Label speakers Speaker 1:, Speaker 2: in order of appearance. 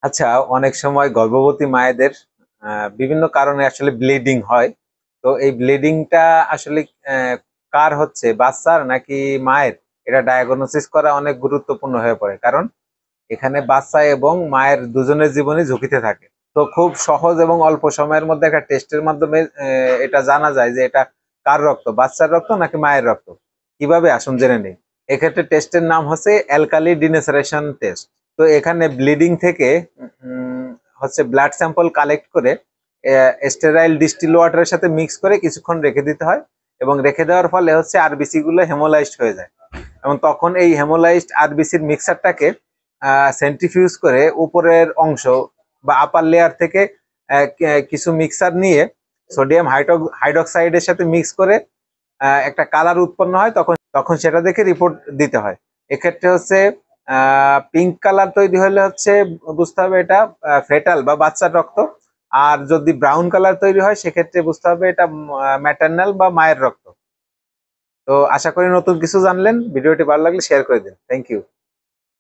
Speaker 1: আচ্ছা, অনেক সময় গর্ভবতী মায়েদের বিভিন্ন কারণে আসলে ব্লিডিং হয়। তো এই ব্লিডিংটা আসলে কার হচ্ছে, বাচ্চার নাকি মায়ের? এটা ডায়াগনোসিস করা অনেক গুরুত্বপূর্ণ হয়ে পড়ে, কারণ এখানে বাচ্চা এবং মায়ের দুজনের জীবনই ঝুঁকিতে থাকে। তো খুব সহজ এবং অল্প সময়ের মধ্যে একটা টেস্টের মাধ্যমে এটা জানা যায় যে এটা কার রক্ত, বাচ্চার রক্ত নাকি মায়ের রক্ত। কিভাবে, আসুন জেনে নেই। এক্ষেত্রে টেস্টের নাম হচ্ছে অ্যালকালি ডিনেসারেশন টেস্ট। তো এখানে ব্লিডিং থেকে উম, হচ্ছে ব্লাড স্যাম্পল কালেক্ট করে স্টেরাইল ডিস্টিল ওয়াটারের সাথে মিক্স করে কিছুক্ষণ রেখে দিতে হয়, এবং রেখে দেওয়ার ফলে হচ্ছে আরবিসি গুলো হেমোলাইজড হয়ে যায়। এবং তখন এই হেমোলাইজড আরবিসির মিক্সারটাকে সেন্ট্রিফিউজ করে উপরের অংশ বা আপার লেয়ার থেকে কিছু মিক্সার নিয়ে সোডিয়াম হাইড্রোক্সাইডের সাথে মিক্স করে একটা কালার উৎপন্ন হয়, তখন তখন সেটা দেখে রিপোর্ট দিতে হয়। এক্ষেত্রে হচ্ছে পিঙ্ক কালার তৈরি হলে হচ্ছে বুঝতে হবে এটা ফেটাল বা বাচ্চার রক্ত। আর যদি ব্রাউন কালার তৈরি হয় সেক্ষেত্রে বুঝতে হবে এটা ম্যাটার্নাল বা মায়ের রক্ত। তো আশা করি নতুন কিছু জানলেন। ভিডিওটি ভালো লাগলে শেয়ার করে দিন। Thank you.